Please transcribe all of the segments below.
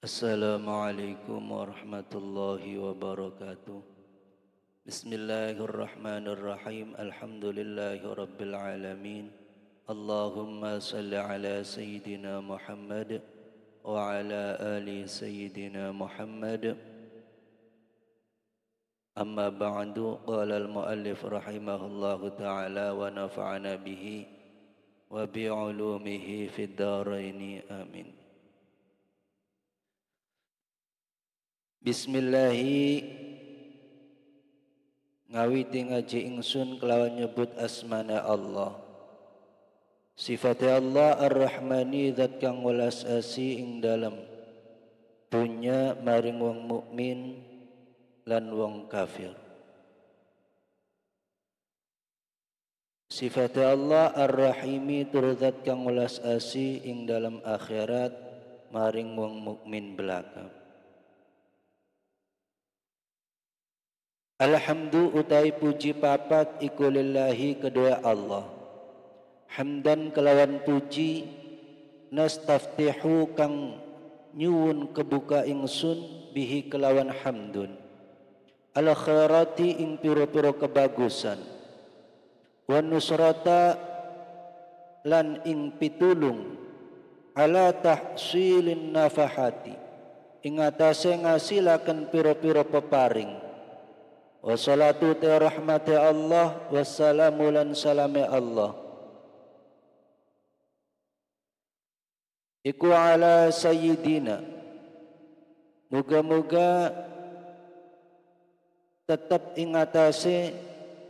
Assalamualaikum warahmatullahi wabarakatuh. Bismillahirrahmanirrahim. Alhamdulillahi rabbil alamin. Allahumma salli ala Sayyidina Muhammad wa ala ali Sayyidina Muhammad. Amma ba'du, qala al-muallif rahimahullahu ta'ala wa nafa'ana bihi wa bi'ulumihi fid dharaini amin. Bismillahi ngawiti ngaji ingsun kelawan nyebut asmana Allah. Sifatnya Allah Ar-Rahmani zat kang welas asih ing dalem dunya maring wong mukmin lan wong kafir. Sifatnya Allah Ar-Rahimi tur zat kang welas asih ing dalem akhirat maring wong mukmin belaka. Alhamdu utai puji papat iku lillahi kedua Allah. Hamdan kelawan puji nastaftihu kang nyuwun kebuka ingsun bihi kelawan hamdun. Al khairati ing piro-piro kebagusan. Wa nusrata lan ing pitulung ala tahsilin nafahati ing atase ngasilaken piro-piro peparing. Wassalatu ta rahmati Allah wassalamu lan salame Allah iku ala sayyidina muga-muga tetap ingatase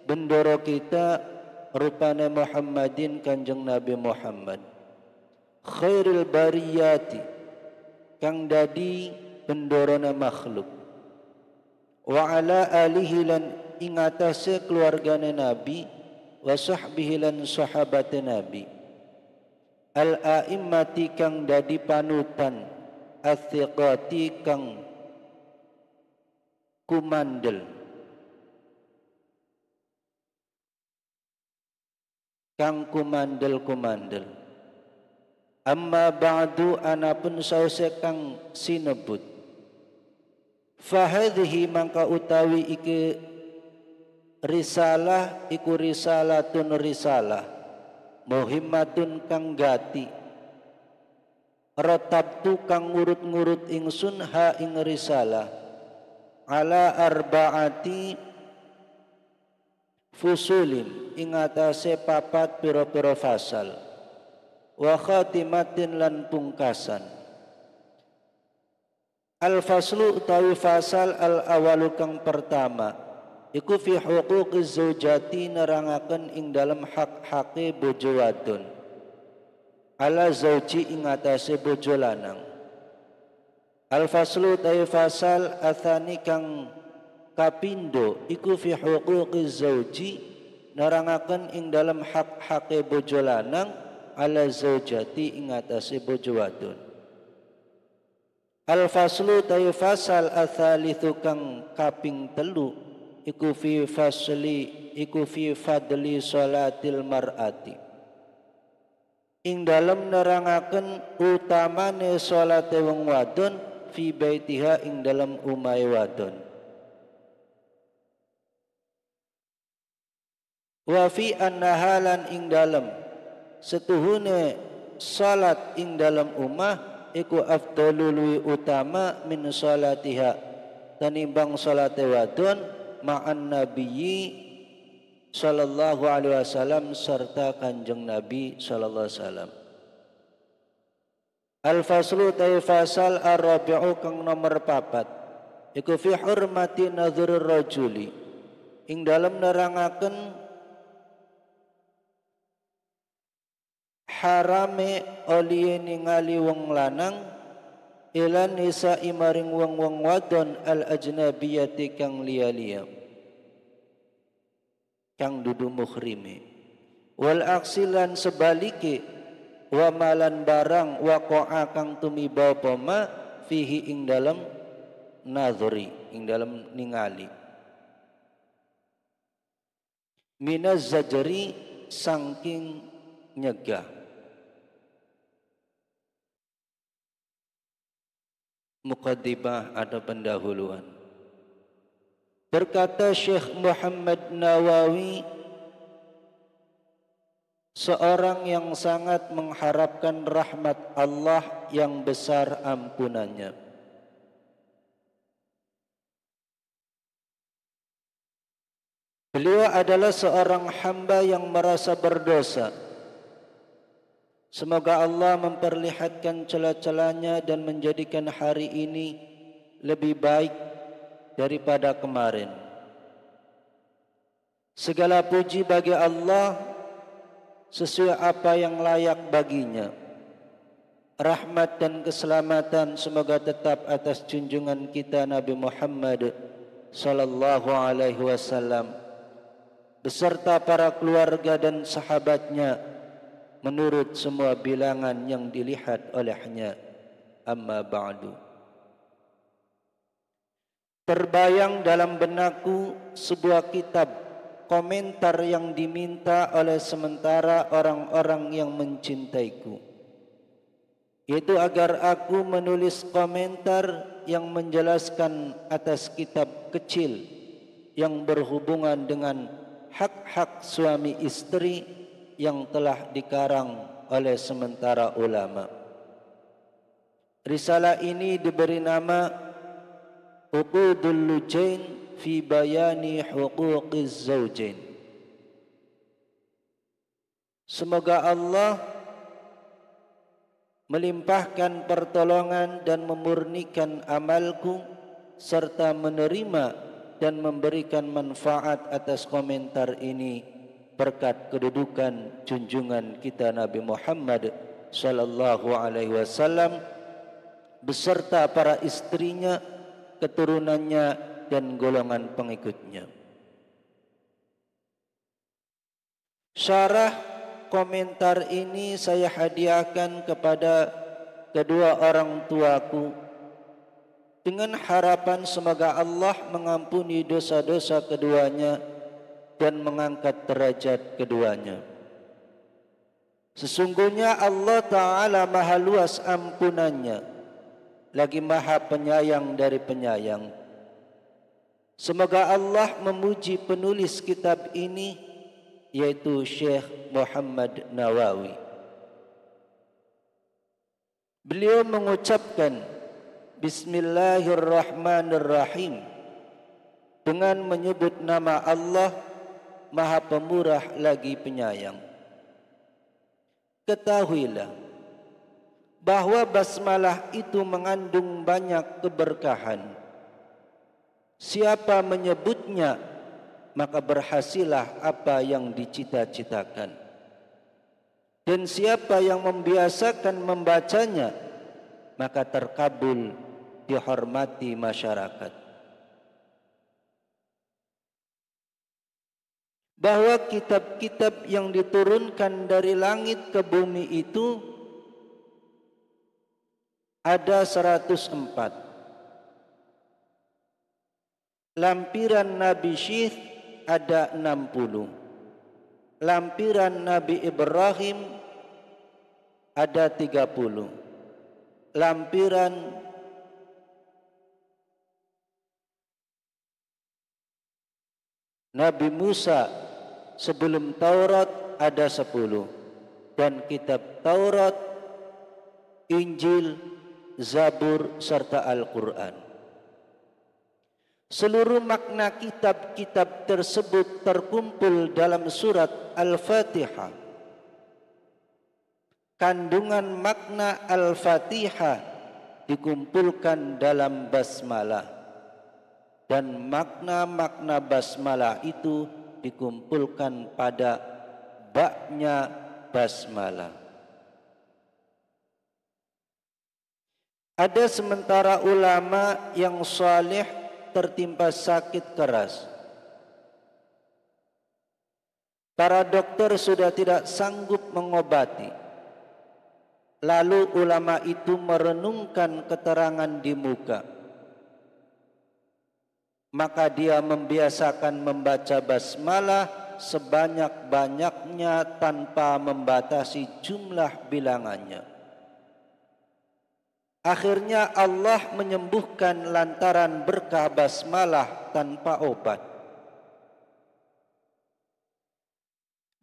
bendoro kita rupane Muhammadin kanjeng Nabi Muhammad khairil bariyati kang dadi bendorona makhluk wa ala alihi lan ingatase keluargane Nabi wa sahbihi lan sahabate Nabi al a'immati kang dadi panutan athiqati kang kumandel amma ba'du anapun sause kang sinebut fahadhihi mangka utawi iki risalah iku risalatun risalah muhimmatun kang gati ratabtu kang ngurut-ngurut ingsun ha ing risalah ala arba'ati fusulin ing atase papat pira-pira fasal wa khatimatin lan pungkasan. Al-faslu utawi fasal al-awalu kang pertama iku fi huquqi zaujati nerangaken ing dalam hak-hake bojo wadon ala zauji ing atase bojo lanang. Al-faslu utawi fasal athani kang kapindo iku fi huquqi zauji nerangaken ing dalam hak-hake bojo lanang ala zaujati ing atase bojo wadon. Al-faslu tayu fasal athalithu kang kaping telu iku fi fadli sholatil mar'ati ing dalem nerangaken utamane salate wong wadon fi baitiha ing dalem umahe wadon wa fi annahalan ing dalem setuhune salat ing dalem umah iku afdalul luwi utama min salatiha tanimbang salate wadon ma'an nabiyyi sallallahu alaihi wasallam serta kanjeng Nabi sallallahu alaihi wasallam. Al-faslu ta'i fasal ar-rabi'u kang nomor papat iku fi hurmati nadhurur rajuli ing dalem nerangaken harame oliye ningali wong lanang ilan nisa imaring wong wadon al ajnabiyati kang liya-liya kang dudu muhrime wal aksilan sebalike wa malan barang waqa'a kang tumiba poma fihi ing dalam nadhuri ing dalam ningali minaz zajri saking nyegah muqaddimah atau pendahuluan. Berkata Syekh Muhammad Nawawi, seorang yang sangat mengharapkan rahmat Allah yang besar ampunannya. Beliau adalah seorang hamba yang merasa berdosa. Semoga Allah memperlihatkan celah-celahnya dan menjadikan hari ini lebih baik daripada kemarin. Segala puji bagi Allah sesuai apa yang layak baginya. Rahmat dan keselamatan semoga tetap atas junjungan kita Nabi Muhammad sallallahu alaihi wasallam beserta para keluarga dan sahabatnya menurut semua bilangan yang dilihat olehnya. Amma ba'du. Terbayang dalam benakku sebuah kitab komentar yang diminta oleh sementara orang-orang yang mencintaiku, yaitu agar aku menulis komentar yang menjelaskan atas kitab kecil yang berhubungan dengan hak-hak suami istri yang telah dikarang oleh sementara ulama. Risalah ini diberi nama Uqudul Lujain fi Bayani Huquqiz Zawjain. Semoga Allah melimpahkan pertolongan dan memurnikan amalku serta menerima dan memberikan manfaat atas komentar ini berkat kedudukan junjungan kita Nabi Muhammad sallallahu alaihi wasallam beserta para istrinya, keturunannya dan golongan pengikutnya. Syarah komentar ini saya hadiahkan kepada kedua orang tuaku dengan harapan semoga Allah mengampuni dosa-dosa keduanya dan mengangkat derajat keduanya. Sesungguhnya Allah Ta'ala maha luas ampunannya, lagi maha penyayang dari penyayang. Semoga Allah memuji penulis kitab ini, yaitu Syekh Muhammad Nawawi. Beliau mengucapkan Bismillahirrahmanirrahim dengan menyebut nama Allah Maha Pemurah lagi Penyayang. Ketahuilah bahwa basmalah itu mengandung banyak keberkahan. Siapa menyebutnya, maka berhasillah apa yang dicita-citakan. Dan siapa yang membiasakan membacanya, maka terkabul, dihormati masyarakat. Bahwa kitab-kitab yang diturunkan dari langit ke bumi itu ada 104. Lampiran Nabi Syith ada 60. Lampiran Nabi Ibrahim ada 30. Lampiran Nabi Musa sebelum Taurat ada 10. Dan kitab Taurat, Injil, Zabur serta Al-Quran. Seluruh makna kitab-kitab tersebut terkumpul dalam surat Al-Fatihah. Kandungan makna Al-Fatihah dikumpulkan dalam basmalah, dan makna-makna basmalah itu dikumpulkan pada baknya basmalah. Ada sementara ulama yang saleh tertimpa sakit keras. Para dokter sudah tidak sanggup mengobati. Lalu ulama itu merenungkan keterangan di muka. Maka dia membiasakan membaca basmalah sebanyak-banyaknya tanpa membatasi jumlah bilangannya. Akhirnya Allah menyembuhkan lantaran berkah basmalah tanpa obat.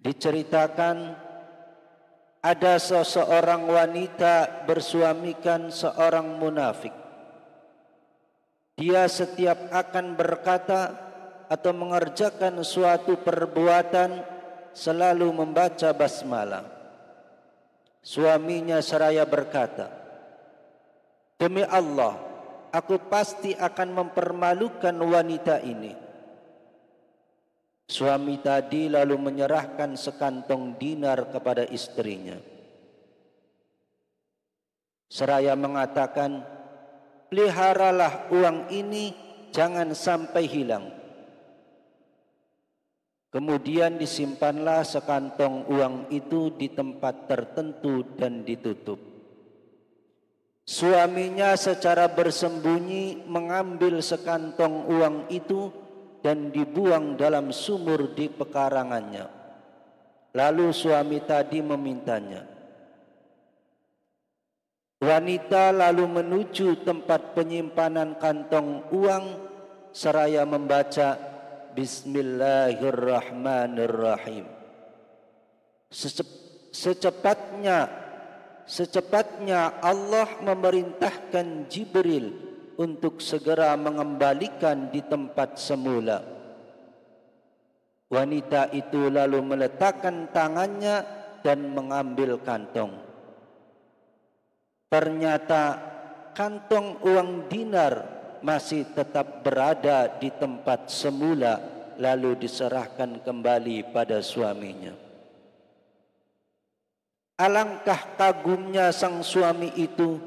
Diceritakan ada seseorang wanita bersuamikan seorang munafik. Dia setiap akan berkata atau mengerjakan suatu perbuatan selalu membaca basmalah. Suaminya seraya berkata, "Demi Allah, aku pasti akan mempermalukan wanita ini." Suami tadi lalu menyerahkan sekantong dinar kepada istrinya. Seraya mengatakan, "Peliharalah uang ini, jangan sampai hilang." Kemudian disimpanlah sekantong uang itu di tempat tertentu dan ditutup. Suaminya secara bersembunyi mengambil sekantong uang itu dan dibuang dalam sumur di pekarangannya. Lalu suami tadi memintanya. Wanita lalu menuju tempat penyimpanan kantong uang seraya membaca Bismillahirrahmanirrahim. Secepatnya Allah memerintahkan Jibril untuk segera mengembalikan di tempat semula. Wanita itu lalu meletakkan tangannya dan mengambil kantong. Ternyata kantong uang dinar masih tetap berada di tempat semula, lalu diserahkan kembali pada suaminya. Alangkah kagumnya sang suami itu,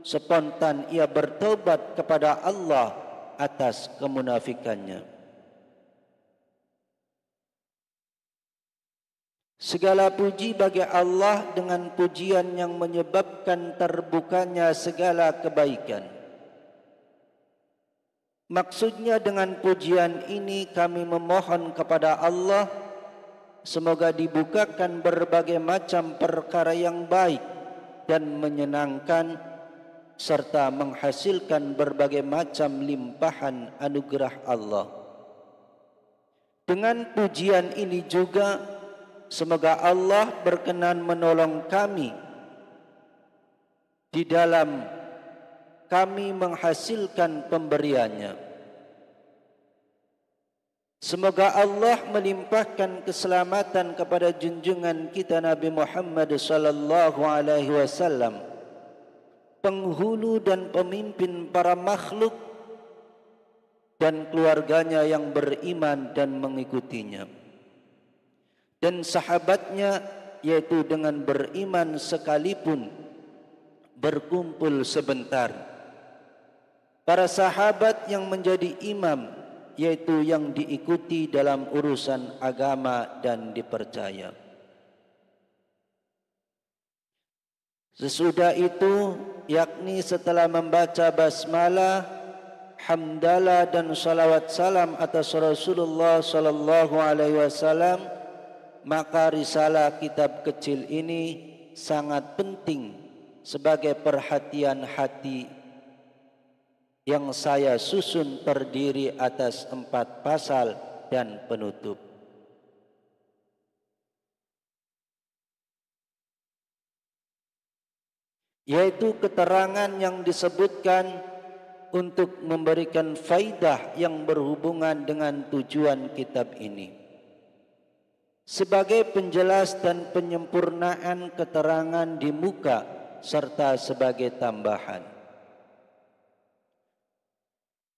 spontan ia bertobat kepada Allah atas kemunafikannya. Segala puji bagi Allah dengan pujian yang menyebabkan terbukanya segala kebaikan. Maksudnya dengan pujian ini kami memohon kepada Allah semoga dibukakan berbagai macam perkara yang baik dan menyenangkan serta menghasilkan berbagai macam limpahan anugerah Allah. Dengan pujian ini juga semoga Allah berkenan menolong kami di dalam kami menghasilkan pemberiannya. Semoga Allah melimpahkan keselamatan kepada junjungan kita Nabi Muhammad sallallahu alaihi wasallam, penghulu dan pemimpin para makhluk, dan keluarganya yang beriman dan mengikutinya, dan sahabatnya, yaitu dengan beriman sekalipun berkumpul sebentar. Para sahabat yang menjadi imam, yaitu yang diikuti dalam urusan agama dan dipercaya. Sesudah itu, yakni setelah membaca basmalah, hamdalah dan salawat salam atas Rasulullah sallallahu alaihi wasallam, maka risalah kitab kecil ini sangat penting sebagai perhatian hati yang saya susun terdiri atas 4 pasal dan penutup. Yaitu keterangan yang disebutkan untuk memberikan faidah yang berhubungan dengan tujuan kitab ini, sebagai penjelas dan penyempurnaan keterangan di muka serta sebagai tambahan.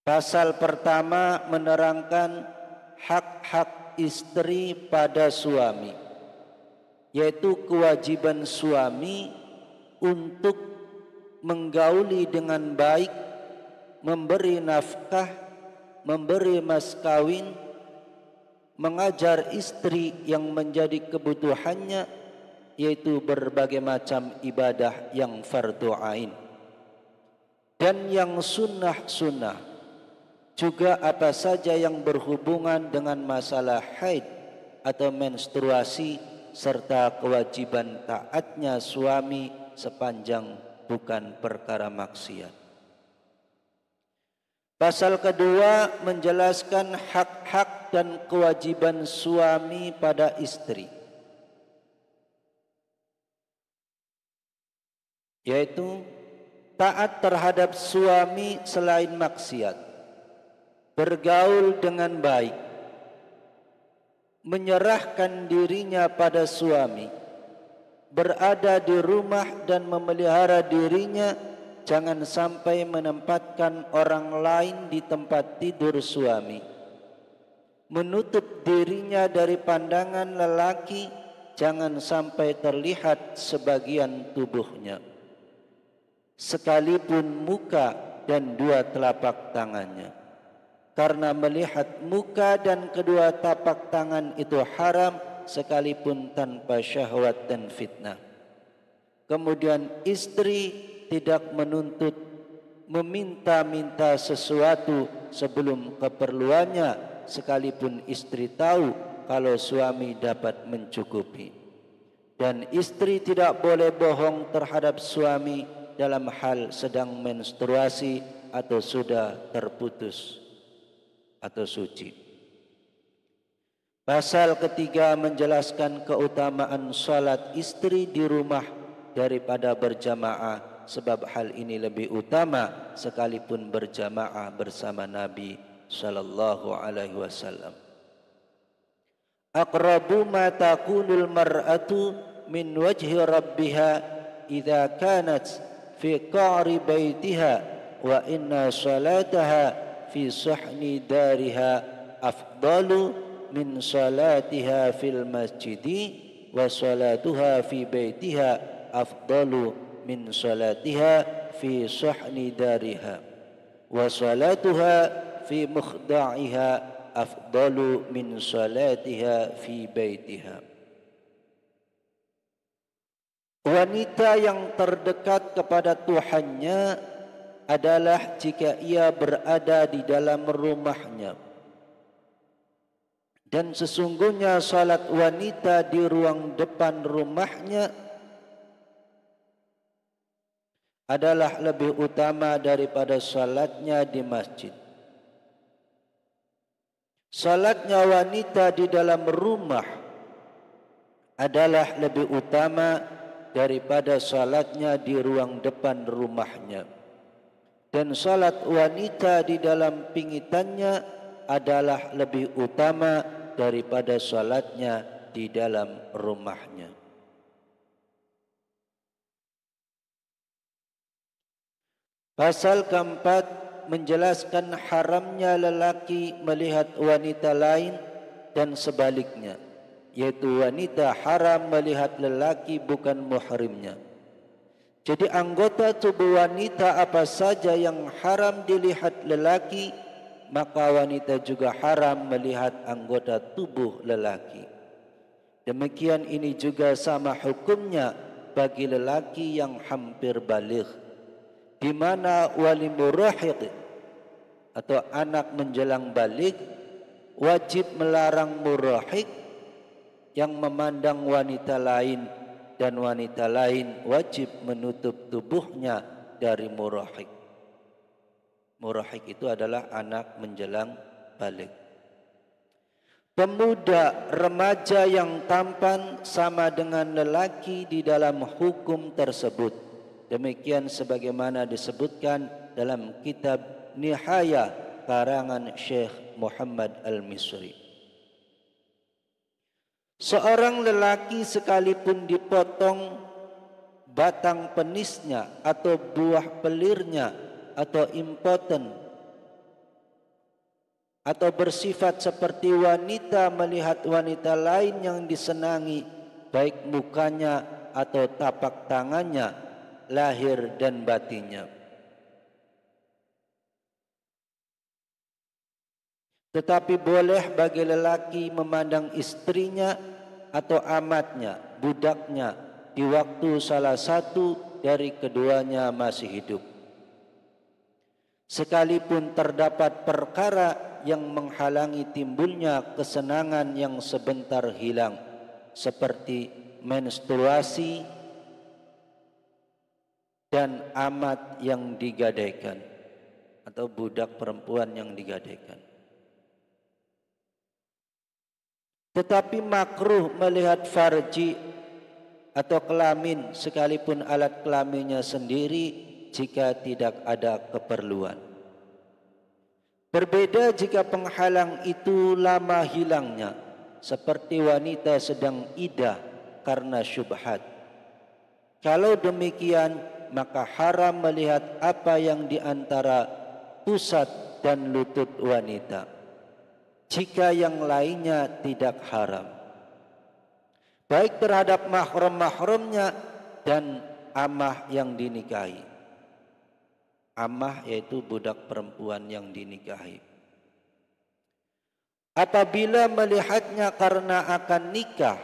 Pasal pertama menerangkan hak-hak istri pada suami, yaitu kewajiban suami untuk menggauli dengan baik, memberi nafkah, memberi mas kawin, mengajar istri yang menjadi kebutuhannya, yaitu berbagai macam ibadah yang fardu ain dan yang sunnah-sunnah, juga apa saja yang berhubungan dengan masalah haid atau menstruasi serta kewajiban taatnya suami sepanjang bukan perkara maksiat. Pasal kedua menjelaskan hak-hak dan kewajiban suami pada istri, yaitu taat terhadap suami selain maksiat, bergaul dengan baik, menyerahkan dirinya pada suami, berada di rumah dan memelihara dirinya, jangan sampai menempatkan orang lain di tempat tidur suami, menutup dirinya dari pandangan lelaki, jangan sampai terlihat sebagian tubuhnya, sekalipun muka dan dua telapak tangannya, karena melihat muka dan kedua tapak tangan itu haram sekalipun tanpa syahwat dan fitnah. Kemudian istri tidak menuntut, meminta-minta sesuatu sebelum keperluannya, sekalipun istri tahu kalau suami dapat mencukupi. Dan istri tidak boleh bohong terhadap suami dalam hal sedang menstruasi atau sudah terputus atau suci. Pasal ketiga menjelaskan keutamaan salat istri di rumah daripada berjamaah, sebab hal ini lebih utama sekalipun berjamaah bersama Nabi sallallahu alaihi wasallam. Aqrabu ma takunul mar'atu min wajhi rabbiha idza kanat fi qa'ri baitiha wa inna salataha fi sahni dariha afdalu min salatiha fil masjidi wa salatuha fi baitiha afdalu min salatiha fi sahni dariha wa salatuha fi mukhda'iha afdalu min salatiha fi baitiha. Wanita yang terdekat kepada Tuhannya adalah jika ia berada di dalam rumahnya, dan sesungguhnya salat wanita di ruang depan rumahnya adalah lebih utama daripada salatnya di masjid. Salatnya wanita di dalam rumah adalah lebih utama daripada salatnya di ruang depan rumahnya. Dan salat wanita di dalam pingitannya adalah lebih utama daripada salatnya di dalam rumahnya. Pasal keempat menjelaskan haramnya lelaki melihat wanita lain dan sebaliknya, yaitu wanita haram melihat lelaki bukan muhrimnya. Jadi anggota tubuh wanita apa saja yang haram dilihat lelaki, maka wanita juga haram melihat anggota tubuh lelaki. Demikian ini juga sama hukumnya bagi lelaki yang hampir baligh, di mana wali murahiq atau anak menjelang balik wajib melarang murahiq yang memandang wanita lain, dan wanita lain wajib menutup tubuhnya dari murahiq. Murahiq itu adalah anak menjelang balik. Pemuda remaja yang tampan sama dengan lelaki di dalam hukum tersebut. Demikian sebagaimana disebutkan dalam kitab Nihaya karangan Syekh Muhammad Al-Misri. Seorang lelaki sekalipun dipotong batang penisnya atau buah pelirnya atau impoten, atau bersifat seperti wanita melihat wanita lain yang disenangi, baik mukanya atau tapak tangannya, lahir dan batinnya, tetapi boleh bagi lelaki memandang istrinya atau amatnya, budaknya di waktu salah satu dari keduanya masih hidup, sekalipun terdapat perkara yang menghalangi timbulnya kesenangan yang sebentar hilang, seperti menstruasi, dan amat yang digadaikan atau budak perempuan yang digadaikan. Tetapi makruh melihat farji atau kelamin sekalipun alat kelaminnya sendiri jika tidak ada keperluan. Berbeda jika penghalang itu lama hilangnya, seperti wanita sedang iddah karena syubhat. Kalau demikian, maka haram melihat apa yang di antara pusat dan lutut wanita. Jika yang lainnya tidak haram, baik terhadap mahram-mahramnya dan amah yang dinikahi. Amah yaitu budak perempuan yang dinikahi. Apabila melihatnya karena akan nikah,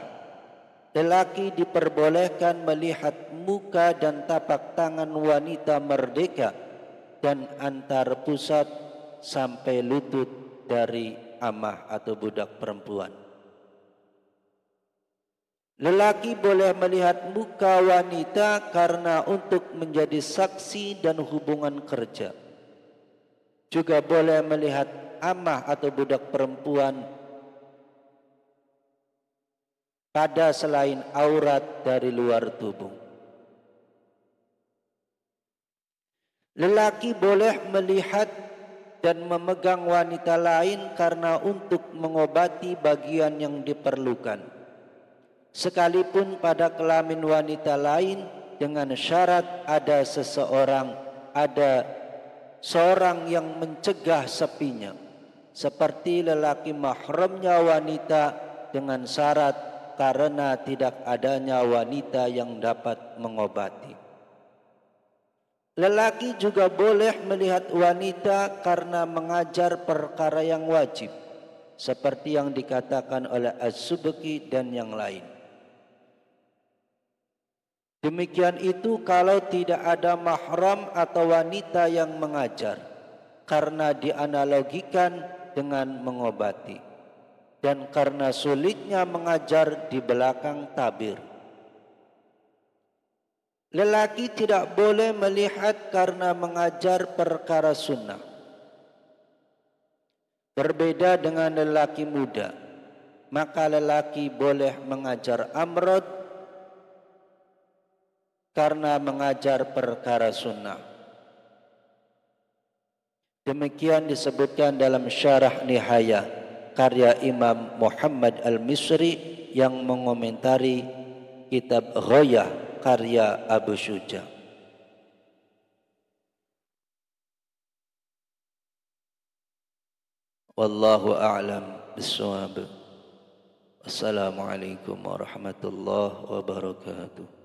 lelaki diperbolehkan melihat muka dan tapak tangan wanita merdeka dan antar pusat sampai lutut dari amah atau budak perempuan. Lelaki boleh melihat muka wanita karena untuk menjadi saksi dan hubungan kerja. Juga boleh melihat amah atau budak perempuan pada selain aurat dari luar tubuh. Lelaki boleh melihat dan memegang wanita lain karena untuk mengobati bagian yang diperlukan. Sekalipun pada kelamin wanita lain dengan syarat ada seorang yang mencegah sepinya, seperti lelaki mahramnya wanita dengan syarat karena tidak adanya wanita yang dapat mengobati. Lelaki juga boleh melihat wanita karena mengajar perkara yang wajib, seperti yang dikatakan oleh As-Subki dan yang lain. Demikian itu kalau tidak ada mahram atau wanita yang mengajar, karena dianalogikan dengan mengobati, dan karena sulitnya mengajar di belakang tabir. Lelaki tidak boleh melihat karena mengajar perkara sunnah. Berbeda dengan lelaki muda, maka lelaki boleh mengajar amrod karena mengajar perkara sunnah. Demikian disebutkan dalam Syarah Nihayah karya Imam Muhammad Al-Misri yang mengomentari kitab Ghayah karya Abu Syuja. Wallahu a'lam bishawab. Assalamualaikum warahmatullahi wabarakatuh.